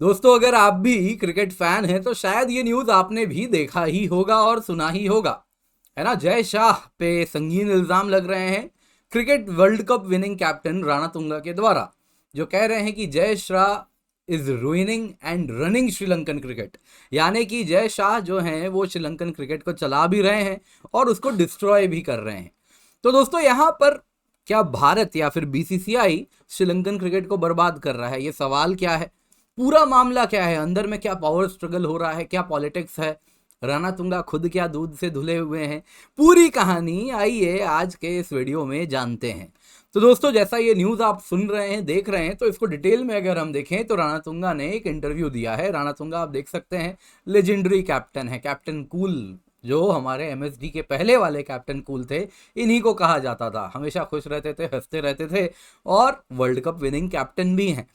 दोस्तों अगर आप भी क्रिकेट फैन हैं तो शायद ये न्यूज आपने भी देखा ही होगा और सुना ही होगा, है ना। जय शाह पे संगीन इल्जाम लग रहे हैं cricket world cup winning captain Ranatunga के द्वारा, जो कह रहे हैं कि Jay Shah is ruining and running Sri Lankan cricket. यानी कि जय शाह जो हैं वो श्रीलंकन क्रिकेट को चला भी रहे हैं और उसको डिस्ट्रॉय भी कर रहे हैं। तो दोस्तों यहाँ पर क्या भारत या फिर बीसीसीआई श्रीलंकन क्रिकेट को बर्बाद कर रहा है, ये सवाल क्या है, पूरा मामला क्या है, अंदर में क्या पावर स्ट्रगल हो रहा है, क्या पॉलिटिक्स है, राणा तुंगा खुद क्या दूध से धुले हुए हैं, पूरी कहानी आइए आज के इस वीडियो में जानते हैं। तो दोस्तों जैसा ये न्यूज़ आप सुन रहे हैं, देख रहे हैं, तो इसको डिटेल में अगर हम देखें तो राणा तुंगा ने एक इंटरव्यू दिया है। राणा तुंगा आप देख सकते हैं लेजेंडरी कैप्टन है, कैप्टन कूल, जो हमारे एमएसडी के पहले वाले कैप्टन कूल थे, इन्हीं को कहा जाता था। हमेशा खुश रहते थे, हंसते रहते थे और वर्ल्ड कप विनिंग कैप्टन भी हैं।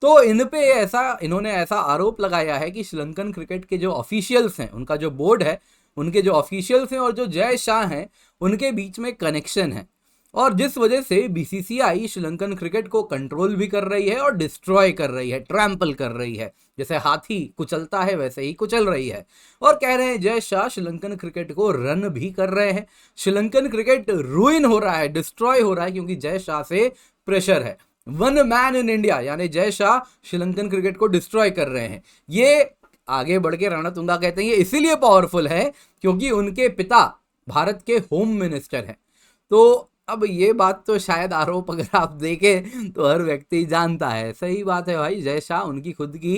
तो इन्होंने ऐसा आरोप लगाया है कि श्रीलंकन क्रिकेट के जो ऑफिशियल्स हैं, उनका जो बोर्ड है, उनके जो ऑफिशियल्स हैं और जो जय शाह हैं, उनके बीच में कनेक्शन है और जिस वजह से बीसीसीआई श्रीलंकन क्रिकेट को कंट्रोल भी कर रही है और डिस्ट्रॉय कर रही है, ट्रैम्पल कर रही है। जैसे हाथी कुचलता है वैसे ही कुचल रही है। और कह रहे हैं जय शाह श्रीलंकन क्रिकेट को रन भी कर रहे हैं। श्रीलंकन क्रिकेट रूइन हो रहा है, डिस्ट्रॉय हो रहा है, क्योंकि जय शाह से प्रेशर है। वन मैन इन इंडिया यानी जय शाह श्रीलंकन क्रिकेट को डिस्ट्रॉय कर रहे हैं। ये आगे बढ़ के राणा तुंगा कहते हैं ये इसीलिए पावरफुल है क्योंकि उनके पिता भारत के होम मिनिस्टर हैं। तो अब ये बात तो शायद आरोप अगर आप देखें तो हर व्यक्ति जानता है, सही बात है भाई, जय शाह उनकी खुद की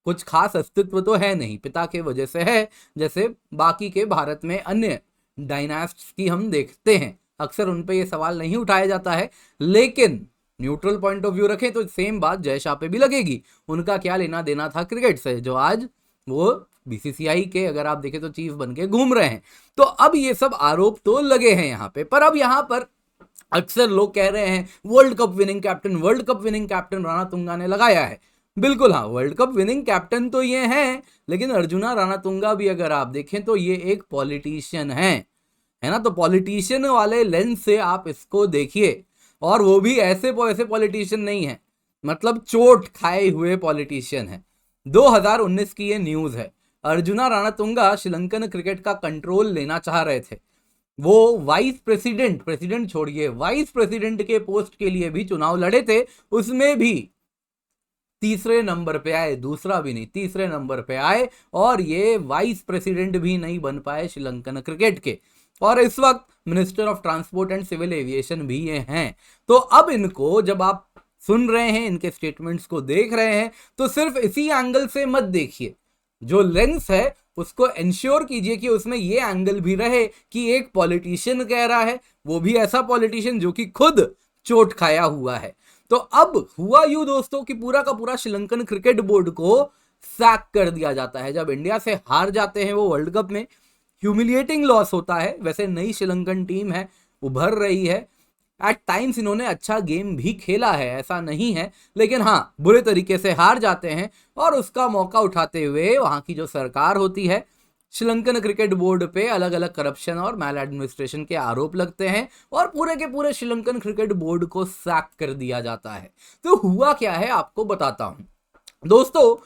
कुछ खास अस्तित्व तो है नहीं, पिता के वजह से है। जैसे बाकी के भारत में अन्य डायनास्ट्स की हम देखते हैं, अक्सर उन पे ये सवाल नहीं उठाया जाता है, लेकिन न्यूट्रल पॉइंट ऑफ व्यू रखें तो सेम बात जय शाह पे भी लगेगी। उनका क्या लेना देना था क्रिकेट से, जो आज वो बीसीसीआई के अगर आप देखें तो चीफ बन के घूम रहे हैं। तो अब ये सब आरोप तो लगे हैं यहाँ पे, पर अब यहाँ पर अक्सर लोग कह रहे हैं world cup winning captain Ranatunga ने लगाया है। बिल्कुल हाँ, वर्ल्ड कप विनिंग कैप्टन तो ये हैं, लेकिन अर्जुना राणा तुंगा भी अगर आप देखें तो ये एक पॉलिटिशियन है ना। तो पॉलिटिशियन वाले लेंस से आप इसको देखिए, और वो भी ऐसे पॉलिटिशियन नहीं है, मतलब चोट खाए हुए पॉलिटिशियन है। 2019 की ये न्यूज़ है। अर्जुना राणातुंगा श्रीलंकन क्रिकेट का कंट्रोल लेना चाह रहे थे। वो प्रेसिडेंट छोड़िए, वाइस प्रेसिडेंट के पोस्ट के लिए भी चुनाव लड़े थे, उसमें भी तीसरे नंबर पे आए, दूसरा भी नहीं, तीसरे नंबर पे आए और ये वाइस प्रेसिडेंट भी नहीं बन पाए श्रीलंकन क्रिकेट के। और इस वक्त minister of transport and civil aviation भी ये हैं। तो अब इनको जब आप सुन रहे हैं, इनके स्टेटमेंट्स को देख रहे हैं, तो सिर्फ इसी एंगल से मत देखिए। जो लेंस है उसको इंश्योर कीजिए कि उसमें ये एंगल भी रहे कि एक पॉलिटिशियन कह रहा है, वो भी ऐसा पॉलिटिशियन जो कि खुद चोट खाया हुआ है। तो अब हुआ यूं दोस्तों कि पूरा का पूरा श्रीलंकन क्रिकेट बोर्ड को सैक कर दिया जाता है। जब इंडिया से हार जाते हैं वो वर्ल्ड कप में, ह्यूमिलिएटिंग लॉस होता है। वैसे नई श्रीलंकन टीम है, उभर रही है, एट टाइम्स इन्होंने अच्छा गेम भी खेला है, ऐसा नहीं है, लेकिन हाँ बुरे तरीके से हार जाते हैं और उसका मौका उठाते हुए वहाँ की जो सरकार होती है, श्रीलंकन क्रिकेट बोर्ड पे अलग अलग करप्शन और मैल एडमिनिस्ट्रेशन के आरोप लगते हैं और पूरे के पूरे श्रीलंकन क्रिकेट बोर्ड को सैक कर दिया जाता है। तो हुआ क्या है आपको बताता हूं दोस्तों।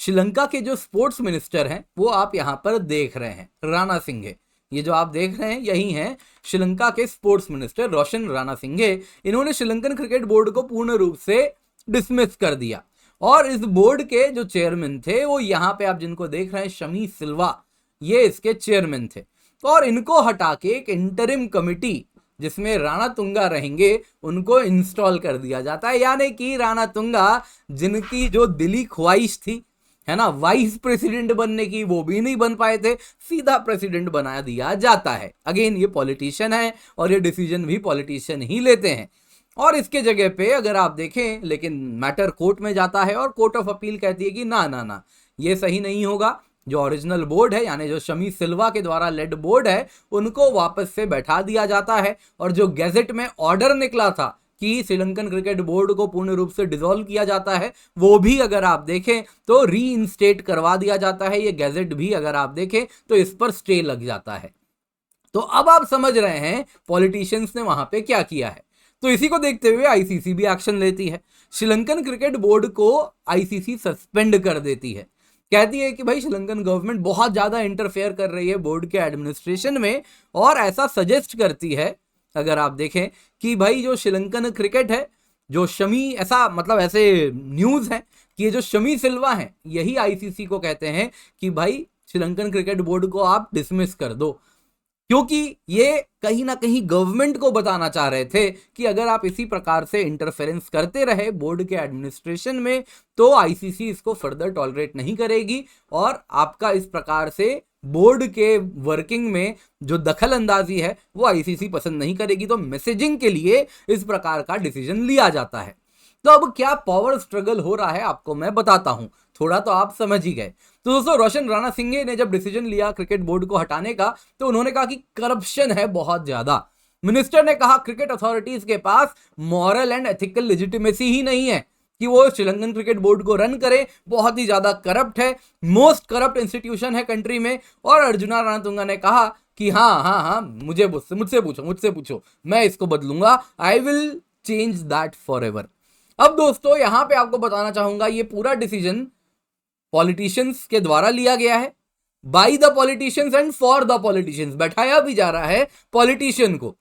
श्रीलंका के जो स्पोर्ट्स मिनिस्टर हैं वो आप यहां पर देख रहे हैं, राणा सिंघे। ये जो आप देख रहे हैं यही हैं श्रीलंका के स्पोर्ट्स मिनिस्टर रोशन राणा सिंघे। इन्होंने श्रीलंकन क्रिकेट बोर्ड को पूर्ण रूप से डिसमिस कर दिया और इस बोर्ड के जो चेयरमैन थे वो यहाँ पे आप जिनको देख रहे हैं शमी सिल्वा, ये इसके चेयरमैन थे। और इनको हटा के एक इंटरिम कमिटी जिसमें राणा तुंगा रहेंगे उनको इंस्टॉल कर दिया जाता है। यानी कि राणा तुंगा जिनकी जो दिली ख्वाहिश थी, है ना, वाइस प्रेसिडेंट बनने की, वो भी नहीं बन पाए थे, सीधा प्रेसिडेंट बना दिया जाता है। अगेन ये पॉलिटिशियन है और ये डिसीजन भी पॉलिटिशियन ही लेते हैं। और इसके जगह पे अगर आप देखें, लेकिन मैटर कोर्ट में जाता है और कोर्ट ऑफ अपील कहती है कि ना ना ना, ये सही नहीं होगा। जो ओरिजिनल बोर्ड है यानी जो शमी सिल्वा के द्वारा लेड बोर्ड है उनको वापस से बैठा दिया जाता है और जो गैजेट में ऑर्डर निकला था कि श्रीलंकन क्रिकेट बोर्ड को पूर्ण रूप से डिसॉल्व किया जाता है, वो भी अगर आप देखें तो रीइंस्टेट करवा दिया जाता है। ये गैजेट भी अगर आप देखें तो इस पर स्टे लग जाता है। तो अब आप समझ रहे हैं पॉलिटिशियंस ने वहां पे क्या किया है। तो इसी को देखते हुए आईसीसी भी एक्शन लेती है। श्रीलंकन क्रिकेट बोर्ड को आईसीसी सस्पेंड कर देती है। कहती है कि भाई श्रीलंकन गवर्नमेंट बहुत ज्यादा इंटरफेयर कर रही है बोर्ड के एडमिनिस्ट्रेशन में, और ऐसा सजेस्ट करती है, अगर आप देखें कि भाई जो श्रीलंकन क्रिकेट है, जो शमी, ऐसा मतलब ऐसे न्यूज है कि ये जो शमी सिल्वा है यही आईसीसी को कहते हैं कि भाई श्रीलंकन क्रिकेट बोर्ड को आप डिसमिस कर दो, क्योंकि ये कहीं ना कहीं गवर्नमेंट को बताना चाह रहे थे कि अगर आप इसी प्रकार से इंटरफेरेंस करते रहे बोर्ड के एडमिनिस्ट्रेशन में तो आईसीसी इसको फर्दर टॉलरेट नहीं करेगी, और आपका इस प्रकार से बोर्ड के वर्किंग में जो दखल अंदाजी है वो आईसीसी पसंद नहीं करेगी। तो मैसेजिंग के लिए इस प्रकार का डिसीजन लिया जाता है। तो अब क्या पावर स्ट्रगल हो रहा है आपको मैं बताता हूं, थोड़ा तो आप समझ ही गए। तो दोस्तों रोशन राणा सिंघे ने जब डिसीजन लिया क्रिकेट बोर्ड को हटाने का, तो उन्होंने कहा कि करप्शन है बहुत ज्यादा। मिनिस्टर ने कहा क्रिकेट अथॉरिटीज के पास मॉरल एंड एथिकल लेजिटिमेसी ही नहीं है कि वो श्रीलंकन क्रिकेट बोर्ड को रन करे, बहुत ही ज्यादा करप्ट है, मोस्ट करप्ट इंस्टीट्यूशन है कंट्री में। और अर्जुना रणतुंगा ने कहा कि हाँ मुझसे पूछो मैं इसको बदलूंगा, I will change that for ever. अब दोस्तों यहां पे आपको बताना चाहूंगा ये पूरा डिसीजन पॉलिटिशियंस के द्वारा लिया गया है, by the politicians and for the politicians, बैठाया भी जा रहा है पॉलिटिशियन को,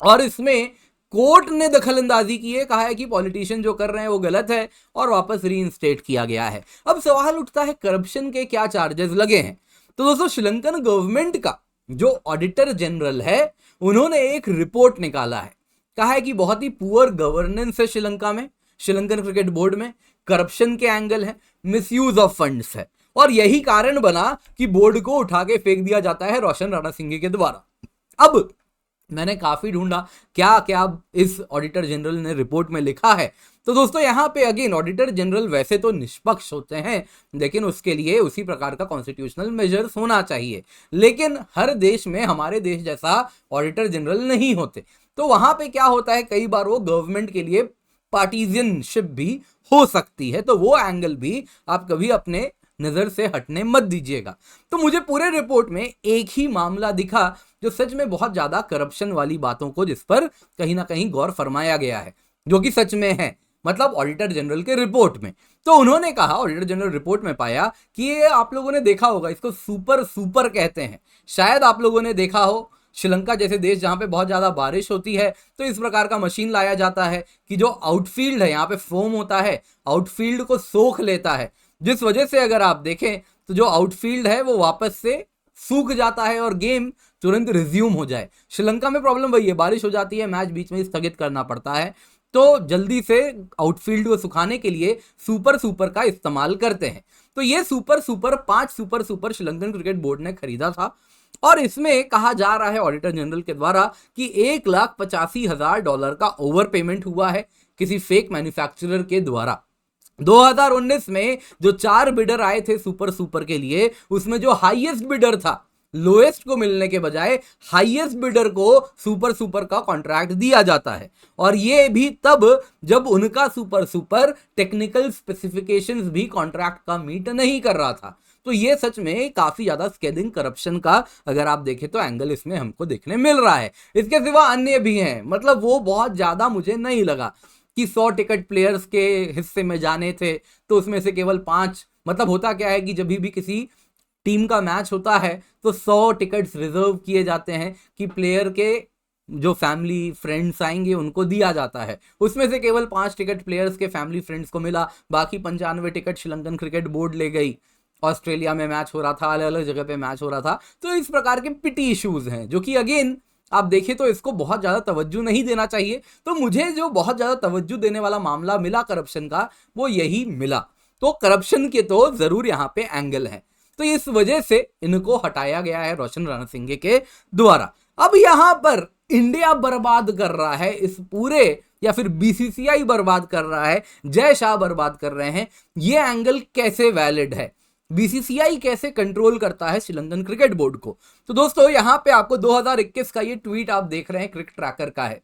और इसमें कोर्ट ने दखलंदाजी की है, कहा है कि पॉलिटिशियन जो कर रहे हैं वो गलत है, और वापस रीइंस्टेट किया गया है। अब सवाल उठता है करप्शन के क्या चार्जेस लगे हैं। तो दोस्तों श्रीलंकन गवर्नमेंट का जो ऑडिटर जनरल है उन्होंने एक रिपोर्ट निकाला है, कहा है कि बहुत ही पुअर गवर्नेंस है श्रीलंका में, श्रीलंकन क्रिकेट बोर्ड में करप्शन के एंगल है, मिसयूज ऑफ फंड्स है, और यही कारण बना कि बोर्ड को उठा के फेंक दिया जाता है रोशन राणा सिंघे के द्वारा। अब मैंने काफी ढूंढा क्या क्या इस ऑडिटर जनरल ने रिपोर्ट में लिखा है। तो दोस्तों यहाँ पे अगेन ऑडिटर जनरल वैसे तो निष्पक्ष होते हैं, लेकिन उसके लिए उसी प्रकार का कॉन्स्टिट्यूशनल मेजर्स होना चाहिए, लेकिन हर देश में हमारे देश जैसा ऑडिटर जनरल नहीं होते। तो वहां पे क्या होता है, कई बार वो गवर्नमेंट के लिए पार्टीजनशिप भी हो सकती है, तो वो एंगल भी आप कभी अपने नजर से हटने मत दीजिएगा। तो मुझे पूरे रिपोर्ट में एक ही मामला दिखा जो सच में बहुत ज्यादा करप्शन वाली बातों को, जिस पर कहीं ना कहीं गौर फरमाया गया है, जो कि सच में है, मतलब ऑडिटर जनरल के रिपोर्ट में। तो उन्होंने कहा, ऑडिटर जनरल रिपोर्ट में पाया कि ये आप लोगों ने देखा होगा, इसको सुपर कहते हैं, शायद आप लोगों ने देखा हो, श्रीलंका जैसे देश जहां पे बहुत ज्यादा बारिश होती है तो इस प्रकार का मशीन लाया जाता है कि जो आउटफील्ड है, यहाँ पे फोम होता है, आउटफील्ड को सोख लेता है, जिस वजह से अगर आप देखें तो जो आउटफील्ड है वो वापस से सूख जाता है और गेम तुरंत रिज्यूम हो जाए। श्रीलंका में प्रॉब्लम वही है, बारिश हो जाती है, मैच बीच में स्थगित करना पड़ता है, तो जल्दी से आउटफील्ड को सुखाने के लिए सुपर का इस्तेमाल करते हैं। तो ये super 5 super Sri Lankan cricket board ने खरीदा था, और इसमें कहा जा रहा है ऑडिटर जनरल के द्वारा कि $1,85,000 का ओवर पेमेंट हुआ है किसी फेक मैन्युफैक्चरर के द्वारा। 2019 में जो 4 बिडर आए थे सुपर के लिए, उसमें जो हाईएस्ट बिडर था, लोएस्ट को मिलने के बजाय हाईएस्ट बिडर को सुपर का कॉन्ट्रैक्ट दिया जाता है, और ये भी तब जब उनका सुपर टेक्निकल स्पेसिफिकेशंस भी कॉन्ट्रैक्ट का मीट नहीं कर रहा था। तो ये सच में काफी ज्यादा स्केलिंग करप्शन का अगर आप देखें तो एंगल इसमें हमको देखने मिल रहा है। इसके सिवा अन्य भी हैं, मतलब वो बहुत ज्यादा मुझे नहीं लगा कि 100 टिकट प्लेयर्स के हिस्से में जाने थे तो उसमें से केवल 5, मतलब होता क्या है कि जब भी किसी टीम का मैच होता है तो 100 टिकट्स रिजर्व किए जाते हैं कि प्लेयर के जो फैमिली फ्रेंड्स आएंगे उनको दिया जाता है, उसमें से केवल 5 टिकट प्लेयर्स के फैमिली फ्रेंड्स को मिला, बाकी 95 टिकट श्रीलंकन क्रिकेट बोर्ड ले गई। ऑस्ट्रेलिया में मैच हो रहा था, अलग अलग जगह पे मैच हो रहा था। तो इस प्रकार के पिटी इश्यूज हैं जो कि अगेन आप देखें तो इसको बहुत ज्यादा तवज्जो नहीं देना चाहिए। तो मुझे जो बहुत ज्यादा तवज्जो देने वाला मामला मिला करप्शन का, वो यही मिला। तो करप्शन के तो जरूर यहाँ पे एंगल है, तो इस वजह से इनको हटाया गया है रोशन राणा सिंघे के द्वारा। अब यहां पर इंडिया बर्बाद कर रहा है इस पूरे, या फिर बीसीसीआई बर्बाद कर रहा है, जय शाह बर्बाद कर रहे हैं, ये एंगल कैसे वैलिड है, बीसीसीआई कैसे कंट्रोल करता है श्रीलंकन क्रिकेट बोर्ड को। तो दोस्तों यहां पे आपको 2021 का ये ट्वीट आप देख रहे हैं, क्रिकेट ट्रैकर का है।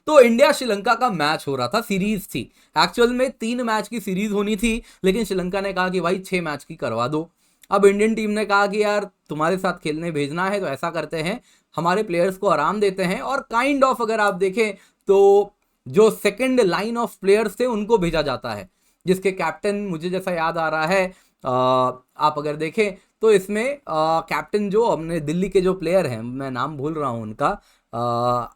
तो इंडिया श्रीलंका का मैच हो रहा था, सीरीज थी, एक्चुअल में 3 मैच की सीरीज होनी थी, लेकिन श्रीलंका ने कहा कि भाई 6 मैच की करवा दो। अब इंडियन टीम ने कहा कि यार तुम्हारे साथ खेलने भेजना है तो ऐसा करते हैं, हमारे प्लेयर्स को आराम देते हैं, और काइंड ऑफ अगर आप देखें तो जो सेकंड लाइन ऑफ प्लेयर्स थे उनको भेजा जाता है, जिसके कैप्टन मुझे जैसा याद आ रहा है, आप अगर देखें तो इसमें कैप्टन जो अपने दिल्ली के जो प्लेयर हैं, मैं नाम भूल रहा हूँ उनका,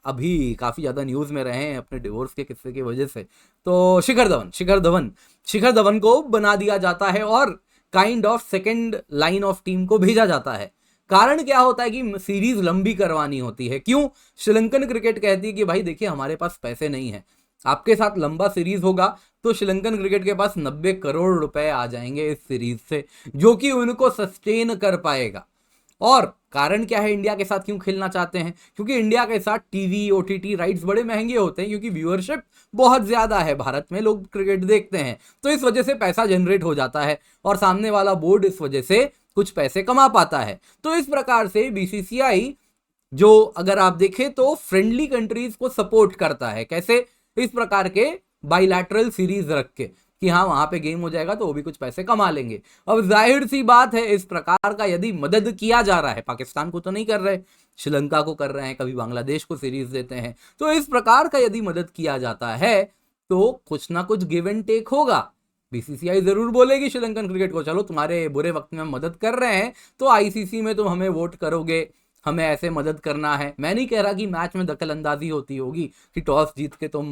अभी काफ़ी ज़्यादा न्यूज़ में रहे हैं अपने डिवोर्स के किस्से की वजह से, तो शिखर धवन को बना दिया जाता है और kind of second line of team को भेजा जाता है। कारण क्या होता है कि सीरीज लंबी करवानी होती है। क्यों? श्रीलंकन क्रिकेट कहती है कि भाई देखिए हमारे पास पैसे नहीं है, आपके साथ लंबा सीरीज होगा तो श्रीलंकन क्रिकेट के पास 90 करोड़ रुपए आ जाएंगे इस सीरीज से, जो कि उनको सस्टेन कर पाएगा। और कारण क्या है इंडिया के साथ क्यों खेलना चाहते हैं? क्योंकि इंडिया के साथ टीवी ओटीटी राइट्स बड़े महंगे होते हैं, क्योंकि व्यूअरशिप बहुत ज्यादा है, भारत में लोग क्रिकेट देखते हैं, तो इस वजह से पैसा जनरेट हो जाता है और सामने वाला बोर्ड इस वजह से कुछ पैसे कमा पाता है। तो इस प्रकार से बीसीसीआई जो अगर आप देखें तो फ्रेंडली कंट्रीज को सपोर्ट करता है। कैसे? इस प्रकार के बाइलैटरल सीरीज रख के कि हाँ वहां पे गेम हो जाएगा तो वो भी कुछ पैसे कमा लेंगे। अब जाहिर सी बात है इस प्रकार का यदि मदद किया जा रहा है, पाकिस्तान को तो नहीं कर रहे, श्रीलंका को कर रहे हैं, कभी बांग्लादेश को सीरीज देते हैं, तो इस प्रकार का यदि मदद किया जाता है तो कुछ ना कुछ गिव एंड टेक होगा। बीसीसीआई जरूर बोलेगी श्रीलंकन क्रिकेट को, चलो तुम्हारे बुरे वक्त में हम मदद कर रहे हैं तो आईसीसी में तुम हमें वोट करोगे, हमें ऐसे मदद करना है। मैं नहीं कह रहा कि मैच में दखल अंदाजी होती होगी कि टॉस जीत के तुम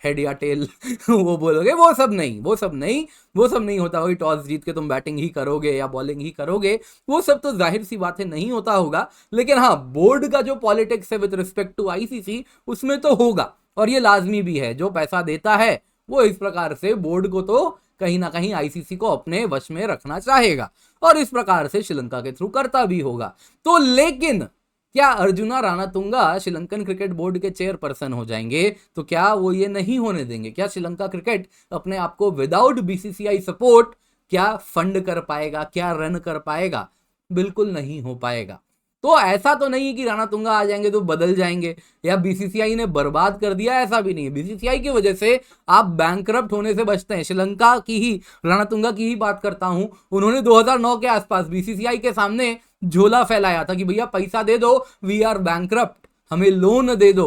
हेड या टेल वो बोलोगे, वो सब नहीं होता होगा। टॉस जीत के तुम बैटिंग ही करोगे या बॉलिंग ही करोगे, वो सब तो जाहिर सी बात है नहीं होता होगा। लेकिन हाँ, बोर्ड का जो पॉलिटिक्स है विद रिस्पेक्ट टू आईसीसी उसमें तो होगा, और ये लाजमी भी है। जो पैसा देता है वो इस प्रकार से बोर्ड को तो कहीं ना कहीं आईसीसी को अपने वश में रखना चाहेगा, और इस प्रकार से श्रीलंका के थ्रू करता भी होगा। तो लेकिन क्या अर्जुना रानातुंगा श्रीलंकन क्रिकेट बोर्ड के चेयरपर्सन हो जाएंगे? तो क्या वो ये नहीं होने देंगे? क्या श्रीलंका क्रिकेट अपने आप को विदाउट बीसीसीआई सपोर्ट क्या फंड कर पाएगा, क्या रन कर पाएगा? बिल्कुल नहीं हो पाएगा। तो ऐसा तो नहीं है कि रानातुंगा आ जाएंगे तो बदल जाएंगे या बीसीसीआई ने बर्बाद कर दिया, ऐसा भी नहीं है। बीसीसीआई की वजह से आप बैंकरप्ट होने से बचते हैं। श्रीलंका की ही, रानातुंगा की ही बात करता हूं, उन्होंने 2009 के आसपास बीसीसीआई के सामने झोला फैलाया था कि भैया पैसा दे दो, वी आर बैंकरप्ट, हमें लोन दे दो।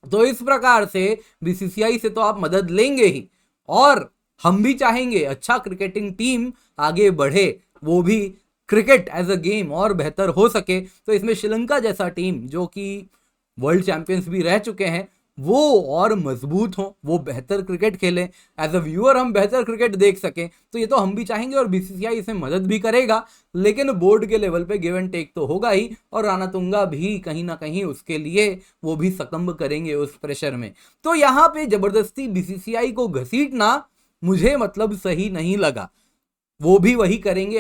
तो इस प्रकार से बीसीसीआई से तो आप मदद लेंगे ही, और हम भी चाहेंगे अच्छा क्रिकेटिंग टीम आगे बढ़े, वो भी क्रिकेट एज अ गेम और बेहतर हो सके। तो इसमें श्रीलंका जैसा टीम जो कि वर्ल्ड चैंपियंस भी रह चुके हैं वो और मजबूत हो, वो बेहतर क्रिकेट खेलें, एज अ व्यूअर हम बेहतर क्रिकेट देख सकें, तो ये तो हम भी चाहेंगे और बीसीसीआई इसे मदद भी करेगा। लेकिन बोर्ड के लेवल पे गिव एंड टेक तो होगा ही, और रानातुंगा भी कहीं ना कहीं उसके लिए वो भी सकम्ब करेंगे उस प्रेशर में। तो यहाँ पे जबरदस्ती बीसीसीआई को घसीटना मुझे मतलब सही नहीं लगा। वो भी वही करेंगे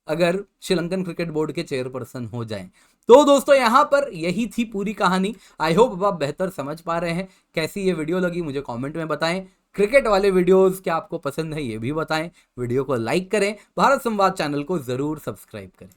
अगर श्रीलंकन क्रिकेट बोर्ड के चेयरपर्सन हो जाएं। तो दोस्तों यहाँ पर यही थी पूरी कहानी। आई होप आप बेहतर समझ पा रहे हैं। कैसी ये वीडियो लगी मुझे कमेंट में बताएं। क्रिकेट वाले वीडियोस क्या आपको पसंद है ये भी बताएं। वीडियो को लाइक करें, भारत संवाद चैनल को जरूर सब्सक्राइब करें।